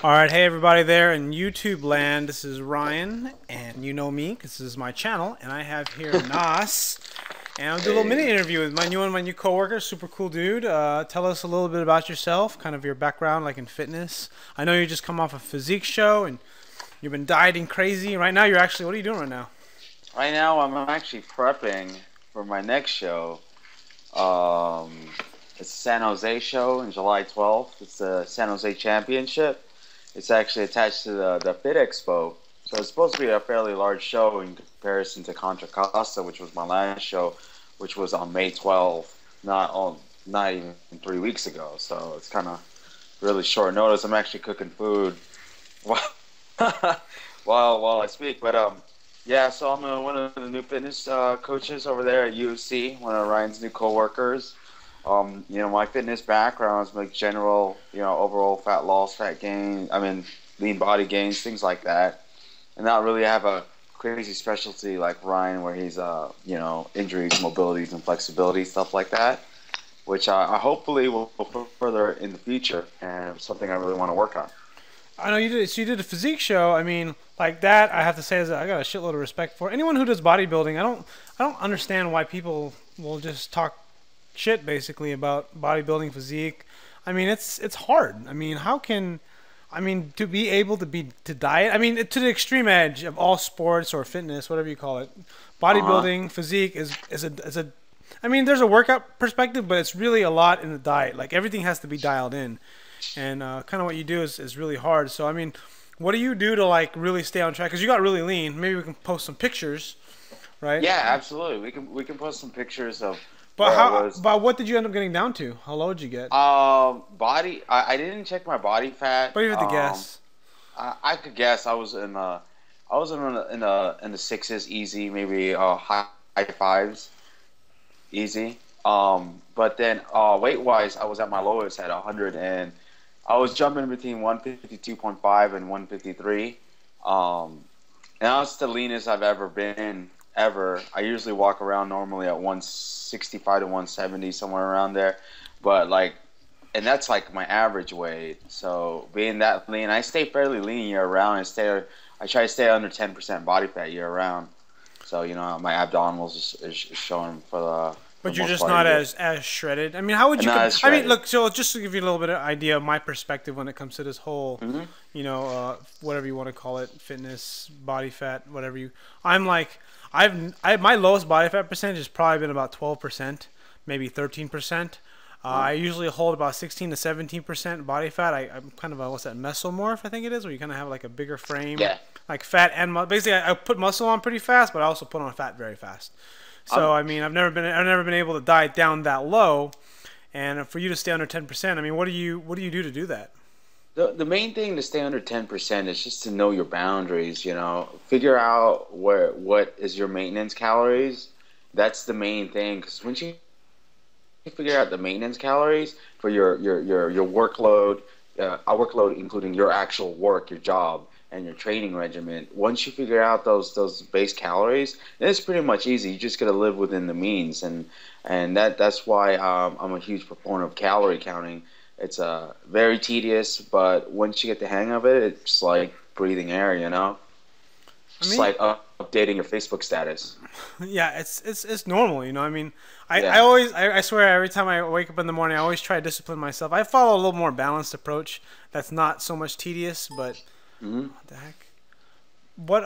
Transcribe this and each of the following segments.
All right, hey everybody there in YouTube land. This is Ryan, and you know me because this is my channel, and I have here Nas, and I'll do a little mini Hey, interview with my new coworker, super cool dude. Tell us a little bit about yourself, kind of your background, like in fitness. I know you just come off a physique show, and you've been dieting crazy. Right now, you're actually, what are you doing right now? right now I'm actually prepping for my next show. Um, it's a San Jose show on July 12th. It's the San Jose Championship. It's actually attached to the Fit Expo. So it's supposed to be a fairly large show in comparison to Contra Costa, which was my last show, which was on May 12th, not even 3 weeks ago. So it's kind of really short notice. I'm actually cooking food while while I speak. But yeah. So I'm one of the new fitness coaches over there at UFC, one of Ryan's new coworkers. My fitness background is like general, overall fat loss, fat gain. I mean, lean body gains, things like that. And not really have a crazy specialty like Ryan, where he's injuries, mobilities, and flexibility stuff like that, which I hopefully will further in the future, and something I really want to work on. I know you did. So you did a physique show. I mean, like that. I have to say, is that I got a shitload of respect for anyone who does bodybuilding. I don't understand why people will just talk shit basically about bodybuilding physique. I mean, it's hard. I mean, to be able to diet. I mean, to the extreme edge of all sports or fitness, whatever you call it, Uh huh. bodybuilding physique is a. I mean, there's a workout perspective, but it's really a lot in the diet. Like everything has to be dialed in, and kind of what you do is really hard. So I mean, what do you do to like really stay on track? Because you got really lean. Maybe we can post some pictures, right? Yeah, absolutely. We can post some pictures of But where I how? was. But what did you end up getting down to? How low did you get? Body. I didn't check my body fat. But you have to guess. I could guess I was in the sixes, easy, maybe high fives, easy. But then weight wise, I was at my lowest at 100, and I was jumping between 152.5 and 153. Um, and that's the leanest I've ever been ever. I usually walk around normally at 165 to 170, somewhere around there. But like, and that's like my average weight. So being that lean, I stay fairly lean year round. I try to stay under 10% body fat year round. So my abdominals is showing for But the you're most just part of the not year. as shredded. I mean, how would And you? not as I mean, shredded. look. So just to give you a little bit of idea of my perspective when it comes to this whole, Hmm. whatever you want to call it, fitness, body fat, whatever you. I'm like, my lowest body fat percentage has probably been about 12%, maybe 13%. Uh, I usually hold about 16 to 17% body fat. I'm kind of a, what's that, mesomorph, I think it is, where you kind of have like a bigger frame, yeah. like fat and basically I put muscle on pretty fast, but I also put on fat very fast. So I'm I mean, I've never been able to diet down that low, and for you to stay under 10%, I mean, what do you do to do that? the main thing to stay under 10% is just to know your boundaries, figure out what is your maintenance calories. That's the main thing, because once you figure out the maintenance calories for your workload, our workload including your actual work, your job, and your training regimen. Once you figure out those base calories, then it's pretty much easy. You just got to live within the means, and that's why I'm a huge proponent of calorie counting. It's very tedious, but once you get the hang of it, it's like breathing air. I Just mean, like updating your Facebook status. yeah, it's normal, you know. I mean, I Yeah. always I swear every time I wake up in the morning, I always try to discipline myself. I follow a little more balanced approach that's not so much tedious, but Hmm. what the heck? What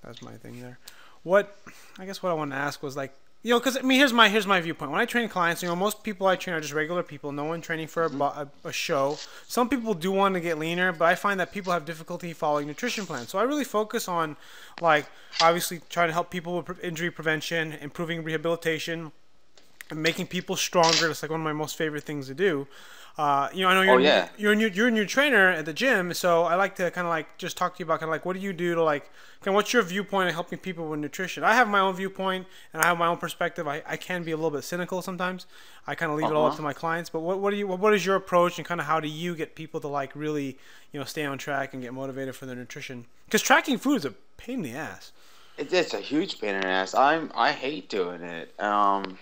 that's my thing there. What I guess what I wanted to ask was like, because I mean, here's my viewpoint. When I train clients, most people I train are just regular people. No one training for Hmm. a show. Some people do want to get leaner, but I find that people have difficulty following nutrition plans. So I really focus on, like, obviously trying to help people with injury prevention, improving rehabilitation, and making people stronger. That's like one of my most favorite things to do. I know Oh yeah. you're a new trainer at the gym, so I like to kind of like just talk to you about kind of like what do you do to like kind of what's your viewpoint of helping people with nutrition. I have my own viewpoint and I have my own perspective. I can be a little bit cynical sometimes. I kind of leave Uh it all up huh. to my clients. But what is your approach and kind of how do you get people to like really stay on track and get motivated for their nutrition? Because tracking food is a pain in the ass. It's a huge pain in the ass. I hate doing it. I'm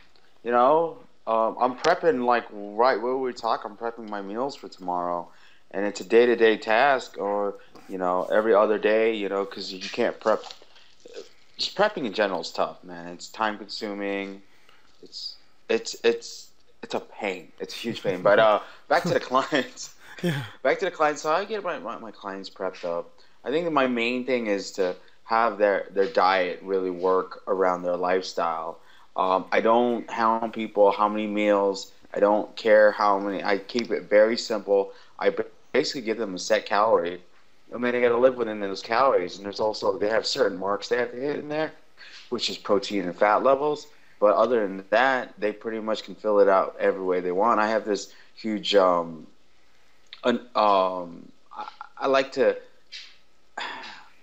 prepping like right where we talk. I'm prepping my meals for tomorrow, and it's a day-to-day task, or every other day, because you can't prep. Just prepping in general is tough, man. It's time-consuming. It's it's a pain. It's a huge pain. But back to the clients. Yeah. Back to the clients. So I get my clients prepped up. I think that my main thing is to have their diet really work around their lifestyle. I don't hound people how many meals. I don't care how many. I keep it very simple. I basically give them a set calorie. I mean, they got to live within those calories, and they have certain marks they have to hit in there, which is protein and fat levels. But other than that, they pretty much can fill it out every way they want. I have this huge I like to.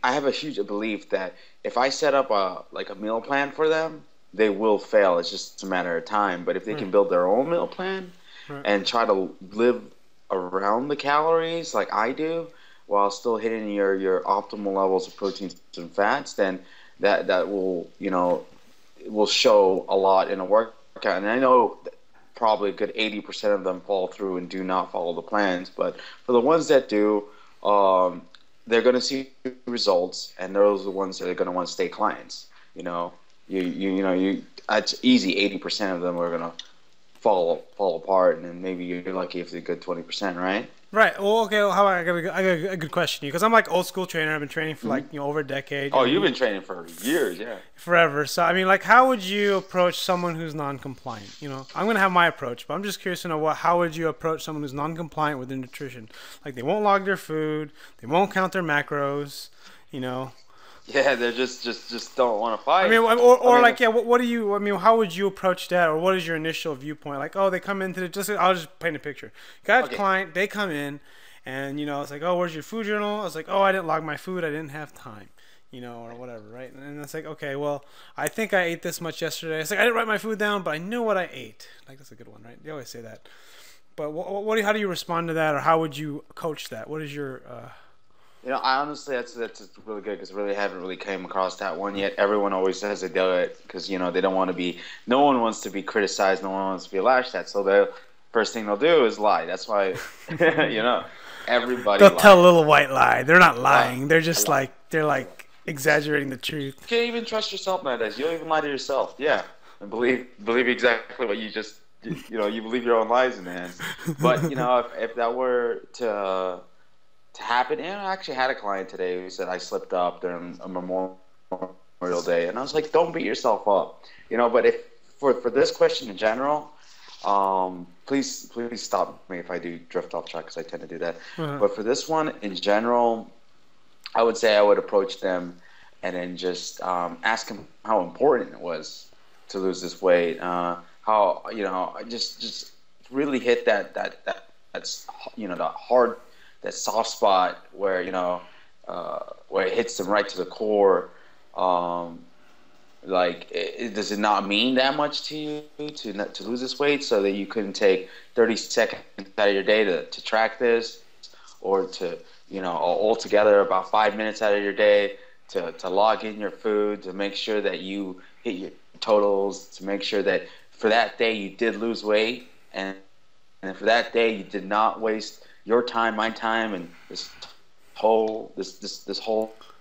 I have a huge belief that if I set up a meal plan for them, they will fail. It's just a matter of time. But if they can build their own meal plan and try to live around the calories like I do, while still hitting your optimal levels of proteins and fats, then that will will show a lot in a workout. And I know probably a good 80% of them fall through and do not follow the plans. But for the ones that do, they're going to see results, and those are the ones that are going to want to stay clients. It's easy. 80% of them are going to fall apart, and then maybe you're lucky if they're a good 20%, right? Right. Well, okay. Well, I got a good question because I'm like old school trainer. I've been training for over a decade. Oh, you've been training for years, yeah. Forever. So I mean, like, how would you approach someone who's non-compliant? I'm gonna have my approach, but I'm just curious to know how would you approach someone who's non-compliant with their nutrition? Like, they won't log their food, they won't count their macros, Yeah, they just don't want to fight. I mean, what do you? I mean, how would you approach that, or what is your initial viewpoint? Like, oh, they come into I'll just paint a picture. Got a client, they come in, and it's like, oh, where's your food journal? I was like, oh, I didn't log my food, I didn't have time, or whatever, right? And it's like, okay, well, I think I ate this much yesterday. It's like I didn't write my food down, but I knew what I ate. Like, that's a good one, right? They always say that. But how do you respond to that, or how would you coach that? What is your I honestly, that's really good because really haven't really came across that one yet. Everyone always says they do it because they don't want to be. No one wants to be criticized. No one wants to be lashed at. So the first thing they'll do is lie. That's why, everybody. They'll tell a little white lie. They're not lying. They're just they're exaggerating the truth. You can't even trust yourself nowadays. You don't even lie to yourself. Yeah, and believe exactly what you just. You believe your own lies in the end. But if that were to happen, and I actually had a client today who said I slipped up during a Memorial Day, and I was like, don't beat yourself up, But if for this question in general, please stop me if I do drift off track because I tend to do that. But for this one in general, I would say I would approach them and then just ask them how important it was to lose this weight. How just really hit that's the hard. That soft spot where where it hits them right to the core. Does it not mean that much to you to lose this weight, so that you couldn't take 30 seconds out of your day to track this, or to altogether about 5 minutes out of your day to log in your food, to make sure that you hit your totals, to make sure that for that day you did lose weight, and for that day you did not waste your time, my time, and this whole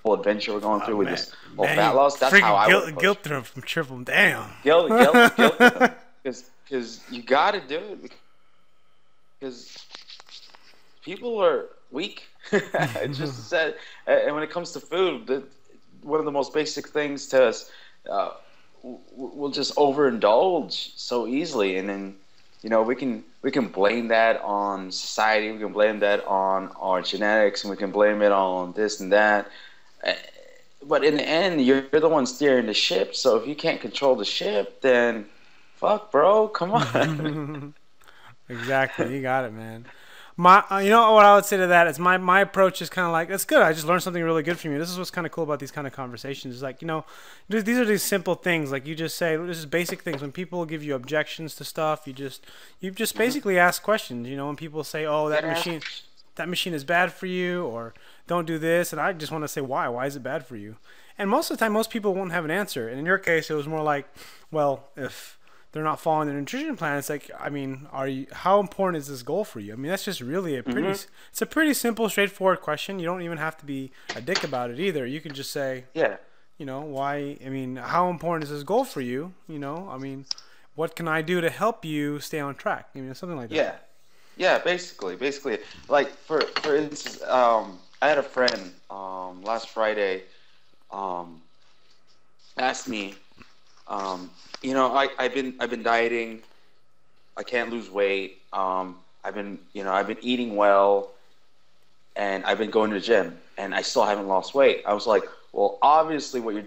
adventure we're going through with this whole fat loss. That's how I would guilt them from triple. Damn. Guilt, because you got to do it because people are weak. It's just said, and when it comes to food, one of the most basic things to us, we'll just overindulge so easily, and then. We can blame that on society. We can blame that on our genetics, and we can blame it on this and that. But in the end, you're the one steering the ship. So if you can't control the ship, then fuck, bro, come on. Exactly, you got it, man. What I would say to that is my approach is kind of like, that's good. I just learned something really good from you. This is what's kind of cool about these kind of conversations. Is like, these are these simple things. Like you just say, this is basic things. When people give you objections to stuff, you just basically ask questions. When people say, oh, that machine is bad for you, or don't do this, and I just want to say why. Why is it bad for you? And most of the time, most people won't have an answer. And in your case, it was more like, well, if they're not following their nutrition plan. It's like, I mean, how important is this goal for you? I mean, that's just really it's a pretty simple, straightforward question. You don't even have to be a dick about it either. You can just say, Yeah. you know, why, I mean, how important is this goal for you? You know, I mean, what can I do to help you stay on track? I mean, something like that. Yeah. Yeah, basically. Like, for instance, I had a friend last Friday asked me, I've been dieting. I can't lose weight. I've been eating well, and I've been going to the gym, and I still haven't lost weight. I was like, well, obviously what you're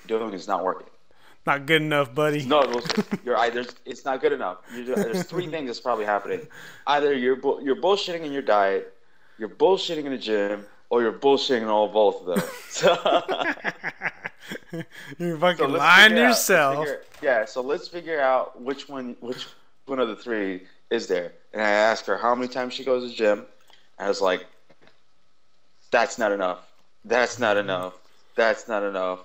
doing is not working. Not good enough, buddy. No, it's not good enough. There's three things that's probably happening. Either you're bullshitting in your diet, you're bullshitting in the gym, or you're bullshitting in both of them. So, you're fucking lying to yourself. So let's figure out which one of the three is there. And I asked her how many times she goes to the gym. I was like, that's not enough. That's not enough. That's not enough.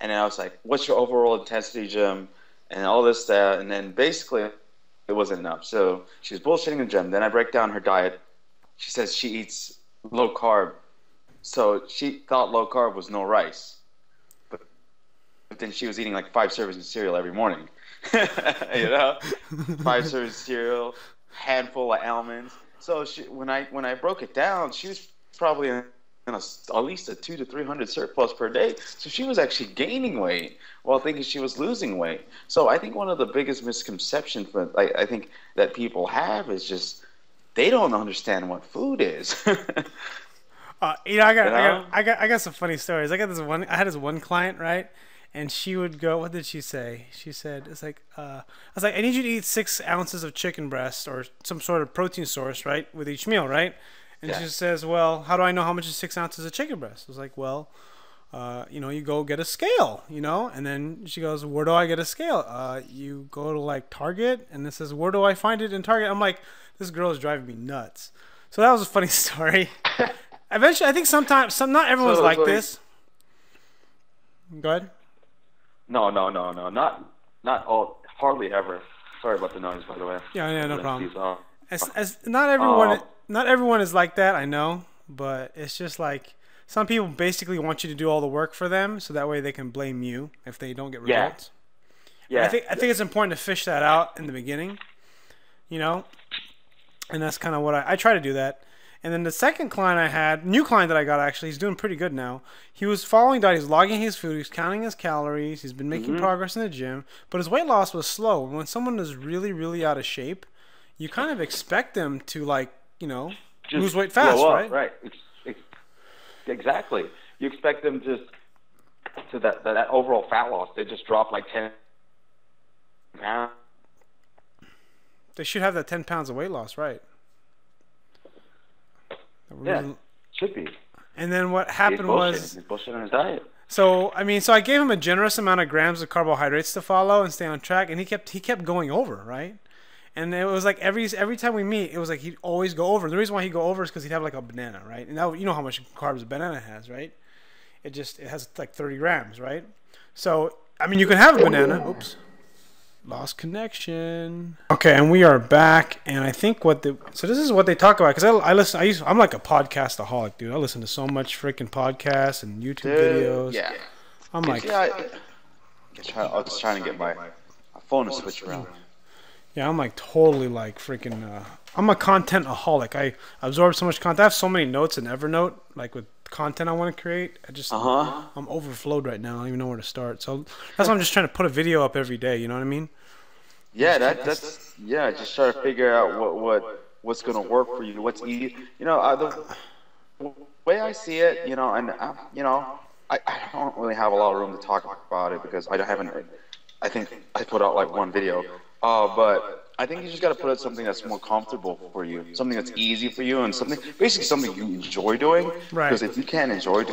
And then I was like, what's your overall intensity, gym? And all this, that. And then basically, it wasn't enough. So she was bullshitting in the gym. Then I break down her diet. She says she eats low carb. So she thought low carb was no rice. But then she was eating like 5 servings of cereal every morning. 5 servings of cereal, handful of almonds. So when I broke it down, she was probably in at least a 200 to 300 surplus per day. So she was actually gaining weight while thinking she was losing weight. So I think one of the biggest misconceptions I think that people have is just they don't understand what food is. I got some funny stories. I had this one client, right? And she would go, what did she say? She said, I was like, I need you to eat 6 ounces of chicken breast or some sort of protein source, right? With each meal, right? And she says, well, how do I know how much is 6 ounces of chicken breast? I was like, well, you go get a scale, And then she goes, where do I get a scale? You go to like Target, and it says, where do I find it in Target? I'm like, this girl is driving me nuts. So that was a funny story. Eventually, I think not everyone's like this. Go ahead. No, not all, hardly ever. Sorry about the noise, by the way. Yeah, no problem. Not everyone is like that, I know, but it's just like some people basically want you to do all the work for them, so that way they can blame you if they don't get results. Yeah. I think it's important to fish that out in the beginning, and that's kind of what I try to do that. And then the second client I had, new client that I got actually, he's doing pretty good now. He was following diet, he's logging his food, he's counting his calories, he's been making progress in the gym, but his weight loss was slow. And when someone is really, really out of shape, you kind of expect them to lose weight fast, right? Right. Exactly. You expect them to that overall fat loss, they just drop like 10 pounds. They should have that 10 pounds of weight loss, right? Should be. And then what happened was he's bullshitting on his diet. So I gave him a generous amount of grams of carbohydrates to follow and stay on track, and he kept going over, right? And it was like every time we meet, it was like he'd always go over. The reason why he'd go over is because he'd have like a banana, right? And now you know how much carbs a banana has, right? It has like 30 grams, right? So I mean, you can have a banana. Oops. Lost connection. Okay, and we are back, and I think so this is what they talk about, because I'm like a podcastaholic, dude. I listen to so much freaking podcasts and YouTube videos. Yeah. I'm like, I was trying to get my phone to switch around. Yeah, I'm like totally like freaking. I'm a content-aholic. I absorb so much content. I have so many notes in Evernote, like with content I want to create. I'm overflowed right now. I don't even know where to start. So that's why I'm just trying to put a video up every day. You know what I mean? Yeah, that's just try to figure out what's gonna work for you. What's easy. The way I see it, and I don't really have a lot of room to talk about it because I think I put out like one video. But I think you just got to put out something that's more comfortable for you, something that's easy for you, and basically something you enjoy doing. Right. Because if you can't enjoy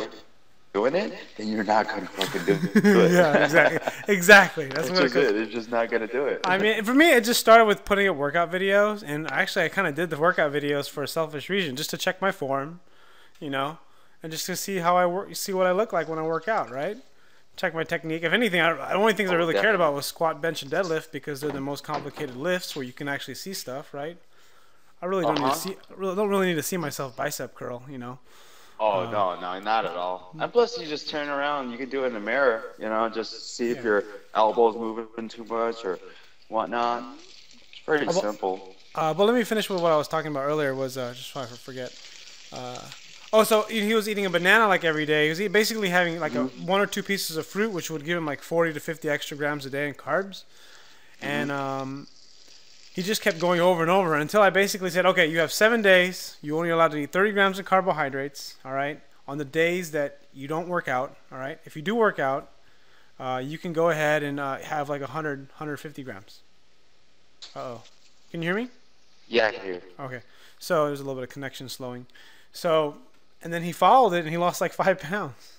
doing it, then you're not gonna fucking do it. Yeah, exactly. That's what it is. It's just not gonna do it. I mean, for me, it just started with putting up workout videos, and actually, I kind of did the workout videos for a selfish reason, just to check my form, and just to see how see what I look like when I work out, right? check my technique. If anything, the only things I really cared about was squat, bench, and deadlift because they're the most complicated lifts where you can actually see stuff, right? I really don't need to see. Don't really need to see myself bicep curl, you know. Oh no, not at all. And plus, you just turn around. You can do it in the mirror, you know, just see if your elbows moving too much or whatnot. It's pretty simple. But let me finish with what I was talking about earlier. Was just so I forget. So he was eating a banana like every day. He was basically having like one or two pieces of fruit, which would give him like 40 to 50 extra grams a day in carbs. And he just kept going over and over until I basically said, okay, you have 7 days. You're only allowed to eat 30 grams of carbohydrates, all right, on the days that you don't work out, all right? If you do work out, you can go ahead and have like 150 grams. Uh-oh. Can you hear me? Yeah, I can hear you. Okay. So there's a little bit of connection slowing. So, and then he followed it and he lost like 5 pounds.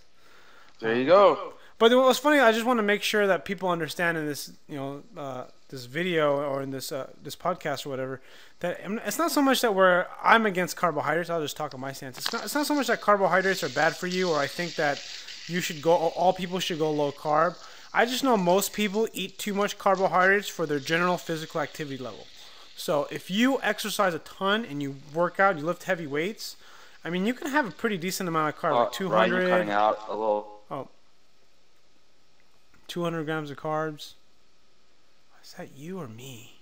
There you go. But what was funny, I just want to make sure that people understand in this, you know, this video or in this this podcast or whatever, that it's not so much that I'm against carbohydrates. I'll just talk on my stance. It's not so much that carbohydrates are bad for you, or I think that all people should go low carb. I just know most people eat too much carbohydrates for their general physical activity level. So if you exercise a ton and you work out, you lift heavy weights, I mean, you can have a pretty decent amount of carbs, like 200. Right, you're cutting out a little. 200 grams of carbs. Is that you or me?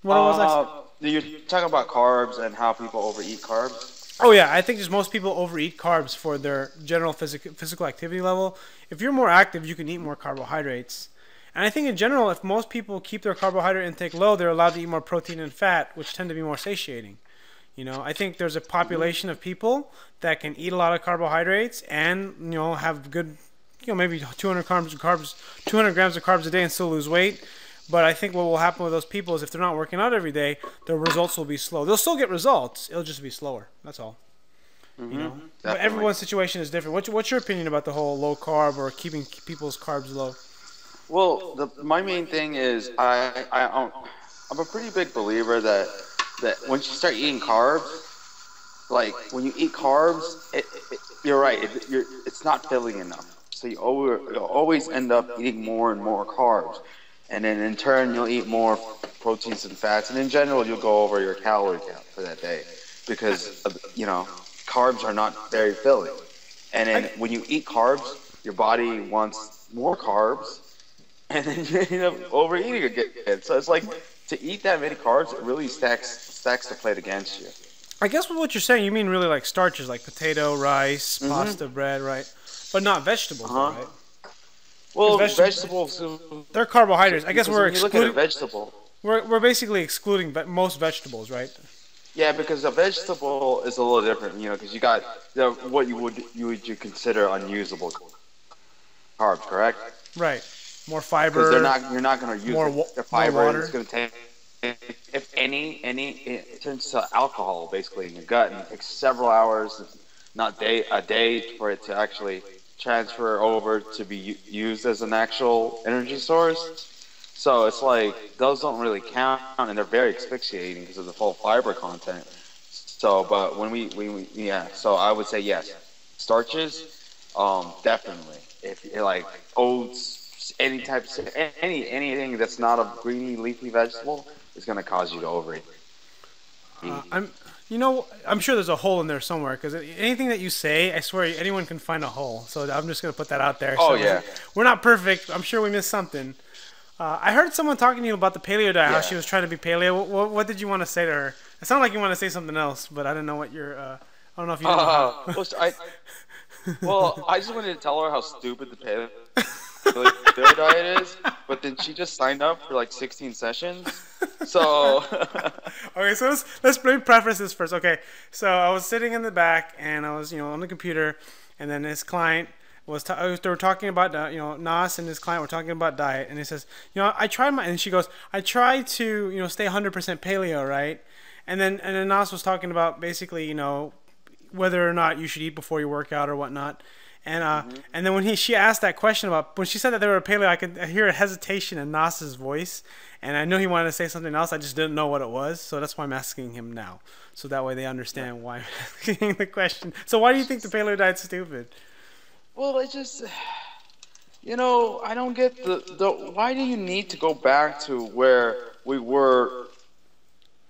What was I? You're talking about carbs and how people overeat carbs? Oh yeah, I think just most people overeat carbs for their general physical activity level. If you're more active, you can eat more carbohydrates. And I think in general, if most people keep their carbohydrate intake low, they're allowed to eat more protein and fat, which tend to be more satiating. You know, I think there's a population of people that can eat a lot of carbohydrates and, you know, have good, you know, maybe 200 grams of carbs a day and still lose weight. But I think what will happen with those people is if they're not working out every day, their results will be slow. They'll still get results. It'll just be slower. That's all. You know, definitely. But everyone's situation is different. What's your opinion about the whole low carb or keeping people's carbs low? Well, my main thing is I'm a pretty big believer that once you start eating carbs, like when you eat carbs, you're right. It's not filling enough. So you'll always end up eating more and more carbs, and then in turn you'll eat more proteins and fats, and in general you'll go over your calorie count for that day because you know carbs are not very filling. And then when you eat carbs, your body wants more carbs, and then you end up overeating again. So it's like to eat that many carbs, it really stacks the plate against you. I guess with what you're saying, you mean really like starches, like potato, rice, pasta, bread, right? But not vegetables, right? Well, vegetables, they're carbohydrates. I guess we're excluding. Look at a vegetable. We're basically excluding most vegetables, right? Yeah, because a vegetable is a little different, you know, because you got what you would consider unusable carbs, correct? Right. More fiber. Because you're not going to use more the fiber. It's water. going to take, if any, it turns to alcohol basically in your gut, and it takes several hours, not a day, for it to actually transfer over to be used as an actual energy source. So it's like those don't really count, and they're very asphyxiating because of the full fiber content. So, but so I would say yes, starches, definitely. If you're like oats, anything that's not a greeny leafy vegetable is going to cause you to overeat. I'm sure there's a hole in there somewhere because anything that you say, I swear anyone can find a hole. So I'm just going to put that out there. Oh, so yeah. We're not perfect. I'm sure we missed something. I heard someone talking to you about the paleo diet, how she was trying to be paleo. What did you want to say to her? It sounded like you want to say something else, but I didn't know what your. I don't know if you. I just wanted to tell her how stupid the paleo diet is, but then she just signed up for like 16 sessions. So. Okay, so let's preface this first. Okay, so I was sitting in the back and I was on the computer, and then this client. They were talking about Nas and his client were talking about diet, and he says, and she goes, I try to stay 100% paleo, right? And then Nas was talking about basically whether or not you should eat before you work out or whatnot, And then when she asked that question about when she said that they were a paleo, I could hear a hesitation in Nas's voice, and I knew he wanted to say something else. I just didn't know what it was, so that's why I'm asking him now, so that way they understand why I'm asking the question. So why do you think the paleo diet's stupid? Well, it just, I don't get the why do you need to go back to where we were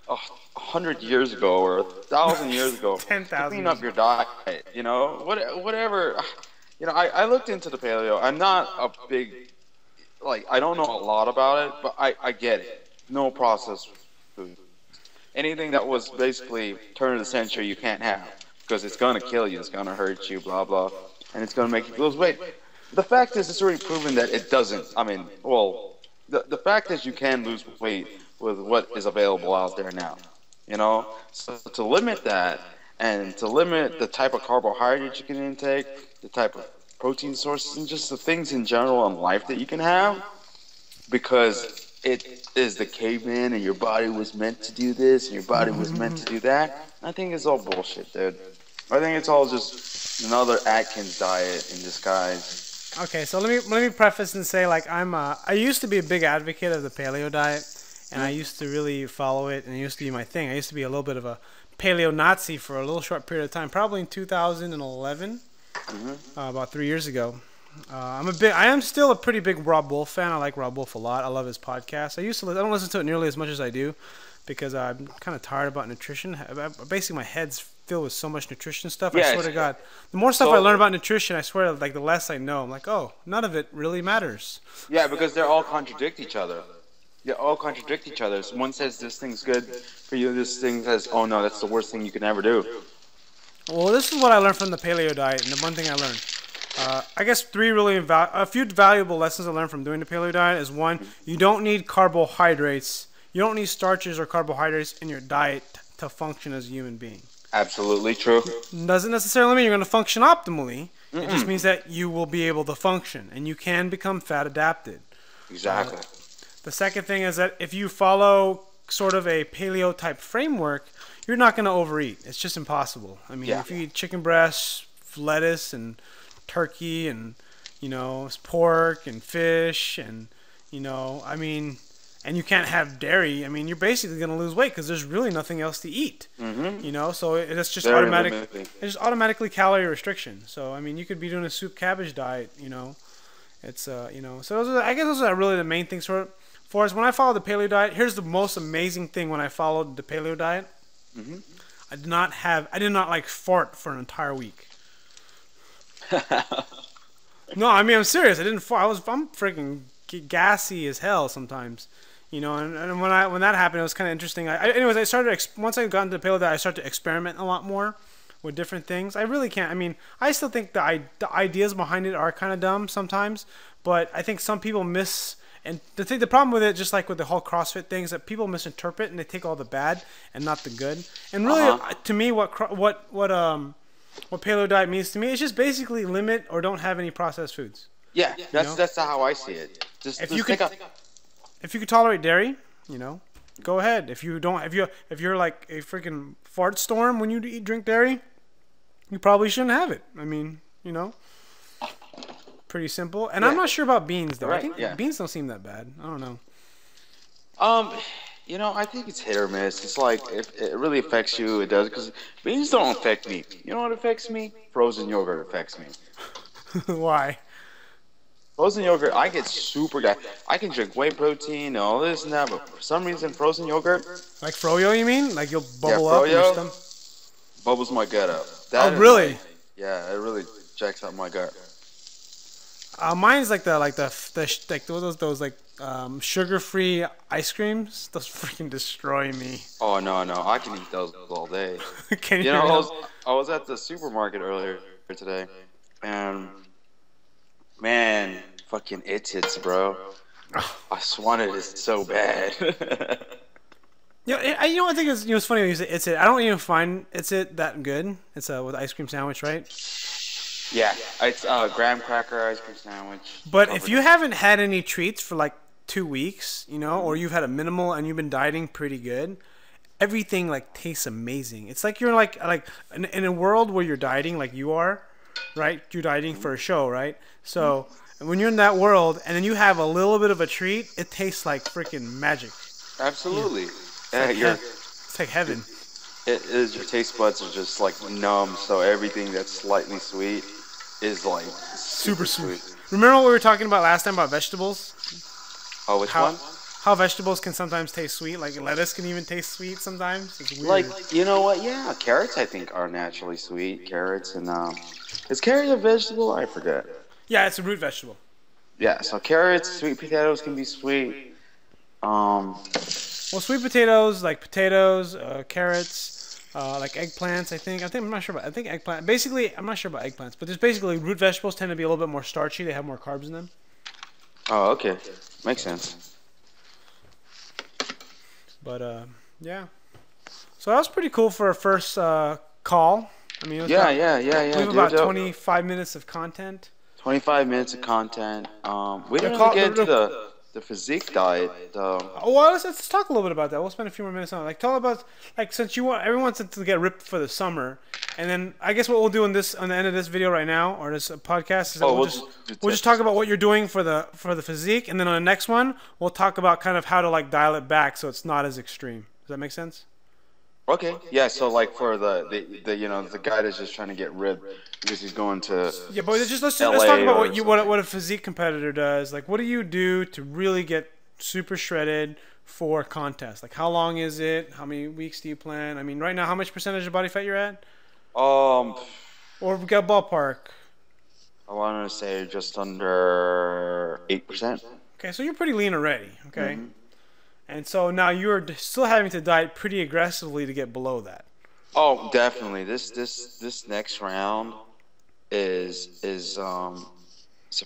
100 years ago or 1,000 years ago 10,000 to clean up your diet? Whatever. I looked into the paleo. I'm not a big, I don't know a lot about it, but I get it. No processed food. Anything that was basically turn of the century you can't have because it's going to kill you, it's going to hurt you, blah, blah, and it's going to make you lose weight. The fact is, it's already proven that it doesn't. I mean, well, the fact is you can lose weight with what is available out there now. So to limit that and to limit the type of carbohydrates you can intake, the type of protein sources, and just the things in general in life that you can have, because it is the caveman and your body was meant to do this and your body was meant to do that. I think it's all bullshit, dude. I think it's all just another Atkins diet in disguise. Okay, so let me preface and say, I used to be a big advocate of the paleo diet, and I used to really follow it, and it used to be my thing. I used to be a little bit of a paleo Nazi for a little short period of time, probably in 2011, about 3 years ago. I am still a pretty big Rob Wolf fan. I like Rob Wolf a lot. I love his podcast. I don't listen to it nearly as much as I do because I'm kind of tired about nutrition. Basically, my head's filled with so much nutrition stuff. I swear to God, the more stuff I learn about nutrition, I swear, the less I know. I'm like, oh, none of it really matters. Yeah, because they all contradict each other. They all contradict each other. So one says this thing's good for you. This thing says, oh no, that's the worst thing you can ever do. Well, this is what I learned from the paleo diet, and the one thing I learned. I guess a few valuable lessons I learned from doing the paleo diet is one, you don't need carbohydrates. You don't need starches or carbohydrates in your diet to function as a human being. Absolutely true. Doesn't necessarily mean you're going to function optimally. It just means that you will be able to function, and you can become fat adapted. Exactly. The second thing is that if you follow sort of a paleo type framework, you're not going to overeat. It's just impossible. I mean, if you eat chicken breasts, lettuce, and turkey, and pork and fish, and and you can't have dairy. I mean, you're basically going to lose weight because there's really nothing else to eat. So it's just It's just automatically calorie restriction. So I mean, you could be doing a soup cabbage diet. It's So I guess those are really the main things for us. When I followed the paleo diet, here's the most amazing thing. When I followed the paleo diet, I did not fart for an entire week. No, I mean, I'm serious. I didn't fart. I'm freaking gassy as hell sometimes. And when that happened, it was kind of interesting. Once I got into the paleo diet, I started to experiment a lot more with different things. I really can't. I mean, I still think the ideas behind it are kind of dumb sometimes, but I think some people and the problem with it, just like with the whole CrossFit thing, is that people misinterpret and they take all the bad and not the good. And really, to me, what paleo diet means to me is just basically limit or don't have any processed foods. Yeah, that's how I see it. If you could tolerate dairy, go ahead. If you're like a freaking fart storm when you drink dairy, you probably shouldn't have it. I mean, pretty simple. And I'm not sure about beans though. Right, I think beans don't seem that bad. I don't know. I think it's hit or miss. It's like if it really affects you, it does. Because beans don't affect me. You know what affects me? Frozen yogurt affects me. Why? Frozen yogurt, I get super gas. I can drink whey protein and all this and that, but for some reason, frozen yogurt. Like froyo, you mean? Like you'll bubble up in your stomach? Bubbles my gut up. Oh, really? Yeah, it really jacks up my gut. Mine's like those sugar-free ice creams. Those freaking destroy me. Oh no, I can eat those all day. Can you? I was at the supermarket earlier today, and man, fucking it's bro. I just wanted it so bad. I think it's funny when you say it's it. I don't even find it's it that good. It's with ice cream sandwich, right? Yeah, it's graham cracker ice cream sandwich. But if you haven't had any treats for like 2 weeks, or you've had a minimal and you've been dieting pretty good, everything tastes amazing. It's like you're like in a world where you're dieting like you are, right? You're dieting for a show, right? So when you're in that world and then you have a little bit of a treat, it tastes like freaking magic. Absolutely. It's Yeah, like you're. it's like heaven. It is. Your taste buds are just like numb. So everything that's slightly sweet is like super sweet. Remember what we were talking about last time about vegetables? Oh, which How one? how vegetables can sometimes taste sweet, like lettuce can even taste sweet sometimes. It's weird. Like, you know what? Yeah, carrots I think are naturally sweet. Carrots and is carrot a vegetable? I forget. Yeah, it's a root vegetable. Yeah, so carrots, sweet potatoes can be sweet. Well, sweet potatoes, like potatoes, carrots, like eggplants. I'm not sure about. I think eggplant. Basically, I'm not sure about eggplants, but there's basically root vegetables tend to be a little bit more starchy. They have more carbs in them. Oh, okay, makes sense. But yeah. So that was pretty cool for a first call. I mean, it was Yeah, about, yeah. we have Dude, about 25 minutes of content. 25 minutes of content. We didn't call- really get into the physique diet though. Oh, well, let's talk a little bit about that. We'll spend a few more minutes on it. Like, tell about, like, since everyone wants to get ripped for the summer, and then I guess what we'll do on the end of this video right now, or this podcast, is that we'll just talk about what you're doing for the physique, and then on the next one, we'll talk about kind of how to like dial it back so it's not as extreme. Does that make sense? Okay. Yeah. So like for the the guy that's just trying to get ripped because he's going to Yeah, but let's LA talk about or what a physique competitor does. Like, what do you do to really get super shredded for a contest? Like, how long is it? How many weeks do you plan? I mean, right now, how much percentage of body fat you're at? Or we got ballpark. I want to say just under 8%. Okay, so you're pretty lean already. Okay, and so now you're still having to diet pretty aggressively to get below that. Oh, definitely. This next round is it's a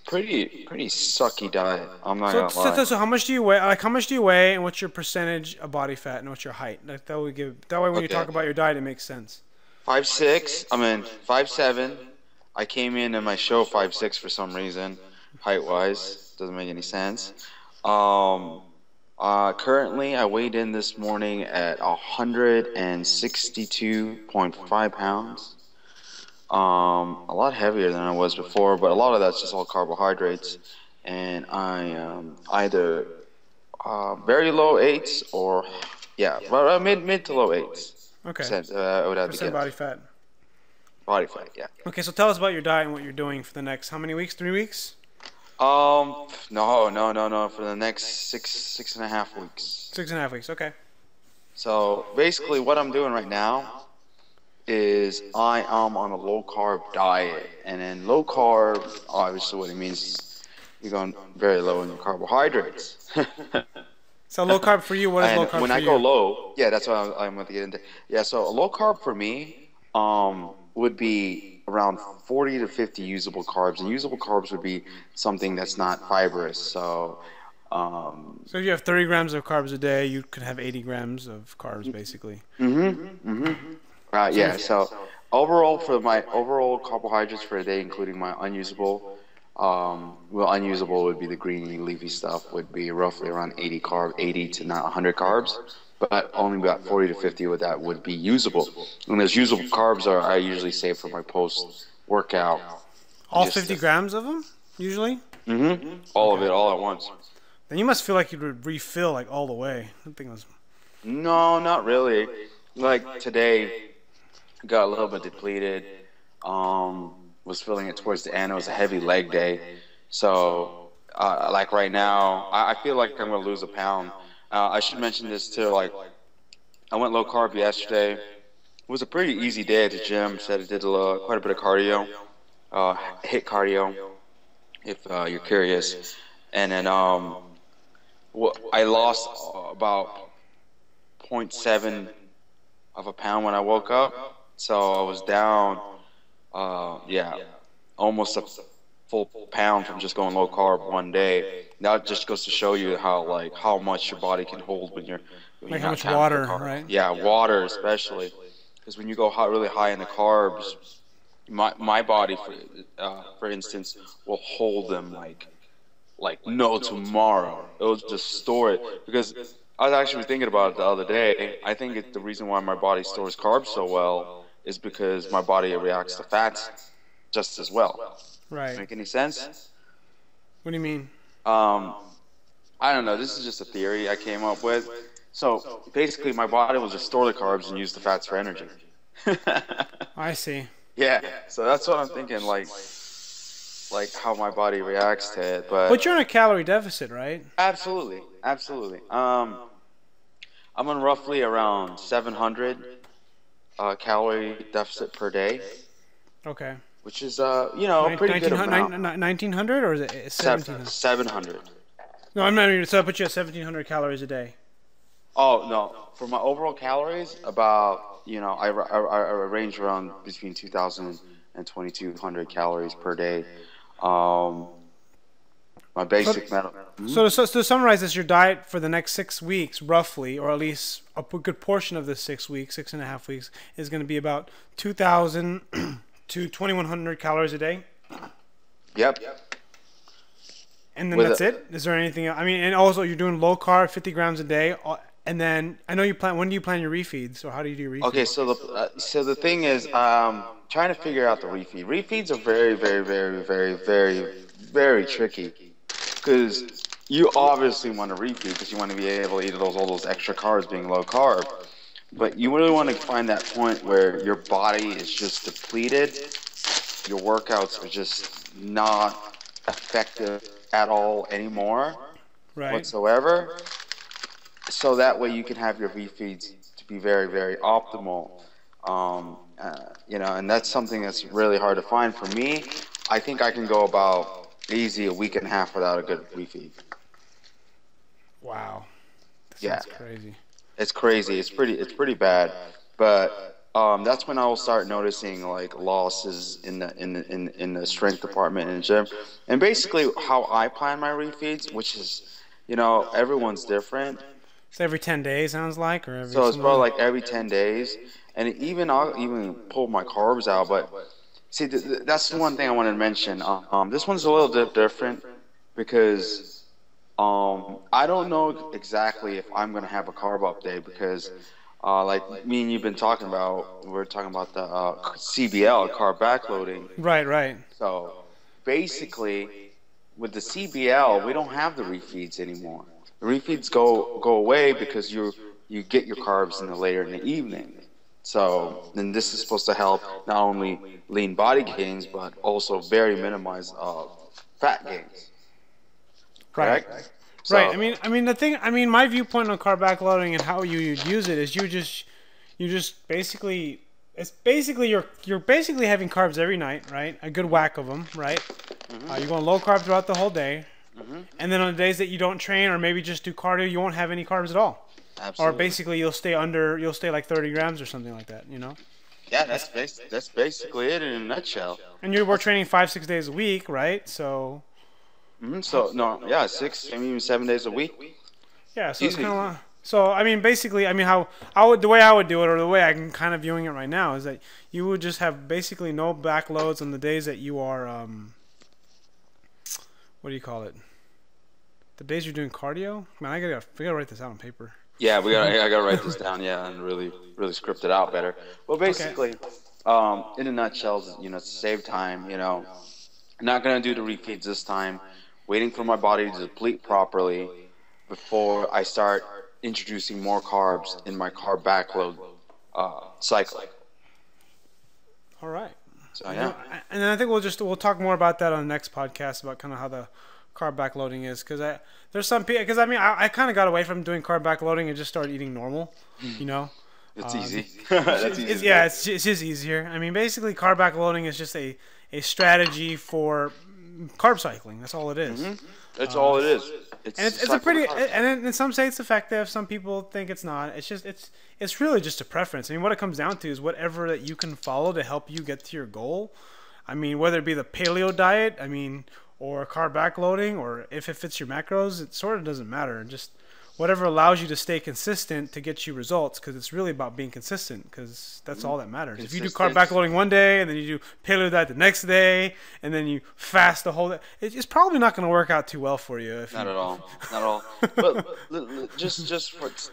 pretty sucky diet. I'm not gonna lie. So how much do you weigh? Like, how much do you weigh, and what's your percentage of body fat, and what's your height? Like, that way when you talk about your diet, it makes sense. 5'6". I mean 5'7". I came in my show 5'6" for some reason, height wise. Doesn't make any sense. Currently, I weighed in this morning at 162.5 pounds. A lot heavier than I was before, but a lot of that's just all carbohydrates. And I am either very low 8s or mid to low 8s. Okay. I would have to Percent get body fat. body fat. Yeah. Okay, so tell us about your diet and what you're doing for the next how many weeks? 3 weeks? No. For the next six and a half weeks. 6.5 weeks. Okay. So basically, what I'm doing right now is I am on a low carb diet, and then low carb, obviously, what it means is you're going very low in your carbohydrates. So low carb for you, what is low carb for you? When I go low, yeah, that's what I'm going to get into. Yeah, so a low carb for me would be around 40 to 50 usable carbs, and usable carbs would be something that's not fibrous. So if you have 30 grams of carbs a day, you could have 80 grams of carbs, basically. Right, yeah. So overall, for my overall carbohydrates for a day, including my unusable, unusable would be the greeny, leafy stuff, would be roughly around 80 to not 100 carbs. But only about 40 to 50 of that would be usable. And those usable carbs I usually save for my post-workout. All 50 grams of them, usually? All of it, all at once. Then you must feel like you would refill like all the way. I think it was... No, not really. Like today, got a little bit depleted. Was feeling it towards the end. It was a heavy leg day. So, like right now, I feel like I'm going to lose a pound. I should mention this too. Like, I went low carb yesterday. It was a pretty easy day at the gym. Said I did quite a bit of cardio, HIIT cardio, if you're curious. And then I lost about 0.7 of a pound when I woke up. So I was down, almost a full pound from just going low carb one day. That just goes to show you how much your body can hold when you're like how much water, right? Yeah, water especially, because when you go really high in the carbs, my body, for instance, will hold them like no tomorrow. It'll just store it, because I was actually thinking about it the other day. I think the reason why my body stores carbs so well is because my body reacts to fats just as well. Right. Make any sense? What do you mean? I don't know. This is just a theory I came up with. So basically, my body will just store the carbs and use the fats for energy. I see. Yeah. So that's what I'm thinking. Like how my body reacts to it. But you're in a calorie deficit, right? Absolutely, absolutely. I'm on roughly around 700 calorie deficit per day. Okay. Which is pretty good amount. 1900 or is it 1700? 700. No, I'm not even. So I put you at 1700 calories a day. Oh no, for my overall calories, about I range around between 2,000 and 2,200 calories per day. My basic metal. So to summarize this, your diet for the next 6 weeks, roughly, or at least a good portion of this 6 weeks, 6.5 weeks, is going to be about 2,000 to 2,100 calories a day. Yep. And then that's it? Is there anything else? I mean, and also you're doing low carb, 50 grams a day. And then I know you plan. When do you plan your refeeds, or how do you do your refeeds? Okay, so the thing is, trying to figure out the refeed. Refeeds are very, very, very, very, very, very tricky, because you obviously want to refeed because you want to be able to eat all those extra carbs being low carb, but you really want to find that point where your body is just depleted, your workouts are just not effective at all anymore, whatsoever. So that way you can have your refeeds to be very, very optimal. And that's something that's really hard to find. For me, I think I can go about easy a week and a half without a good refeed. Wow. That's crazy. It's crazy. It's pretty bad. But that's when I will start noticing like losses in the strength department in the gym. And basically how I plan my refeeds, which is, everyone's different. So every 10 days sounds like, or every so it's probably like every 10 days, and I'll even pull my carbs out. But see, that's the one thing I wanted to mention. This one's a little bit different because I don't know exactly if I'm gonna have a carb up day because like me and you've been talking about, we're talking about the CBL, carb backloading. Right. So basically, with the CBL, we don't have the refeeds anymore. The refeeds go away because you get your carbs later in the evening. So then this is supposed to help not only lean body gains but also very minimize fat gains. Correct? Right. So, right. I mean my viewpoint on carb backloading and how you use it is you just basically you're basically having carbs every night, right? A good whack of them, right? Mm-hmm. You're going low carb throughout the whole day. Mm-hmm. And then on the days that you don't train or maybe just do cardio, you won't have any carbs at all. Absolutely. Or basically you'll stay like 30 grams or something like that, Yeah, that's basically it in a nutshell. And we're training 5-6 days a week, right? So. Mm-hmm. So no, yeah, 6, maybe even 7 days a week. Yeah, so it's kind of. So I mean, basically, the way I would do it, or the way I'm kind of viewing it right now, is that you would just have basically no backloads on the days that you are. What do you call it? The days you're doing cardio? Man, we gotta write this out on paper. Yeah, I gotta write this down. Yeah, and really script it out better. Well, basically, in a nutshell, to save time. I'm not gonna do the refeeds this time. Waiting for my body to deplete properly before I start introducing more carbs in my carb backload cycle. All right. So yeah. And then I think we'll talk more about that on the next podcast about kind of how the carb backloading is, because there's some people, because I kind of got away from doing carb backloading and just started eating normal, It's easy. It's just easier. I mean, basically carb backloading is just a strategy for carb cycling. That's all it is. Mm-hmm. That's all it is. It's a pretty, and in some say it's effective. Some people think it's not. It's really just a preference. I mean, what it comes down to is whatever that you can follow to help you get to your goal. I mean, whether it be the paleo diet, or carb backloading, or if it fits your macros, it sort of doesn't matter. Just whatever allows you to stay consistent to get you results, because it's really about being consistent, because that's all that matters. If you do carb backloading one day and then you do paleo diet the next day and then you fast the whole day, it's probably not going to work out too well for you. Not at all. But just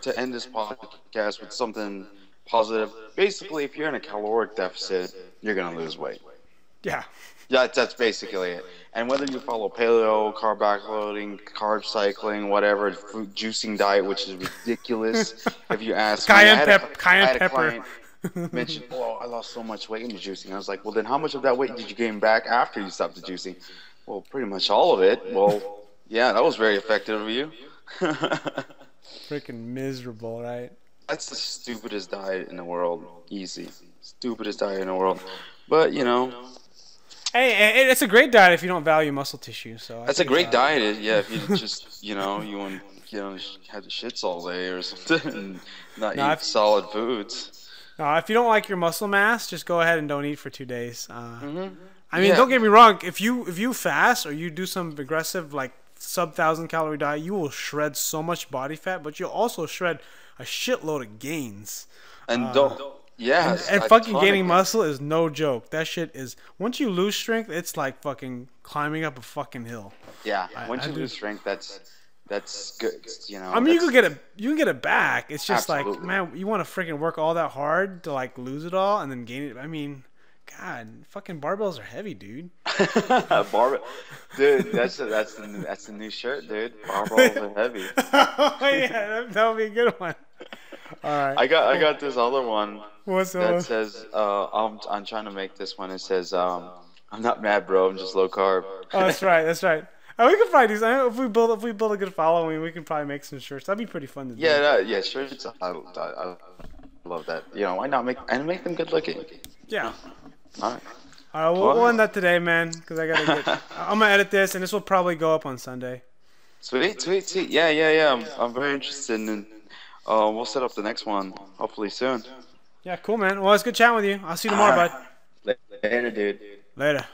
to end this podcast with something positive, basically, if you're in a caloric deficit, you're going to lose weight. Yeah. Yeah, that's basically it. And whether you follow paleo, carb backloading, carb cycling, whatever, fruit juicing diet, which is ridiculous, if you ask me. I had a Cayenne client mention, "Oh, I lost so much weight in the juicing." I was like, "Well, then how much of that weight did you gain back after you stopped the juicing?" "Well, pretty much all of it." "Well, yeah, that was very effective of you." Freaking miserable, right? That's the stupidest diet in the world. Easy. Stupidest diet in the world. But, you know. Hey, it's a great diet if you don't value muscle tissue. So That's a great diet. Yeah, if you just, you want have the shits all day or something and not eat solid foods. No, if you don't like your muscle mass, just go ahead and don't eat for 2 days. I mean, Yeah. don't get me wrong. If you fast or you do some aggressive like sub 1,000 calorie diet, you will shred so much body fat, but you'll also shred a shitload of gains. And and fucking gaining muscle is no joke. That shit is, once you lose strength, it's like fucking climbing up a fucking hill. Yeah, once you lose strength, that's good. I mean, you can get it back. It's just Absolutely. like, man, you want to freaking work all that hard to like lose it all and then gain it. I mean, God, fucking barbells are heavy, dude. Barbell, dude. That's the new shirt, dude. Barbells are heavy. Oh yeah, that would be a good one. All right. I got this other one. What's that says I'm trying to make this one. It says I'm not mad, bro. I'm just low carb. Oh, that's right. That's right. And we could probably do something. If we build a good following, we can probably make some shirts. That'd be pretty fun to do. Yeah, shirts. I love that. Why not make them good looking? Yeah. All right. All right, we'll end that today, man, because I gotta get. I'm gonna edit this, and this will probably go up on Sunday. Sweet. Yeah. I'm very interested in. We'll set up the next one hopefully soon. Yeah, cool, man. Well, it's good chatting with you. I'll see you tomorrow, bud. Later, dude. Later.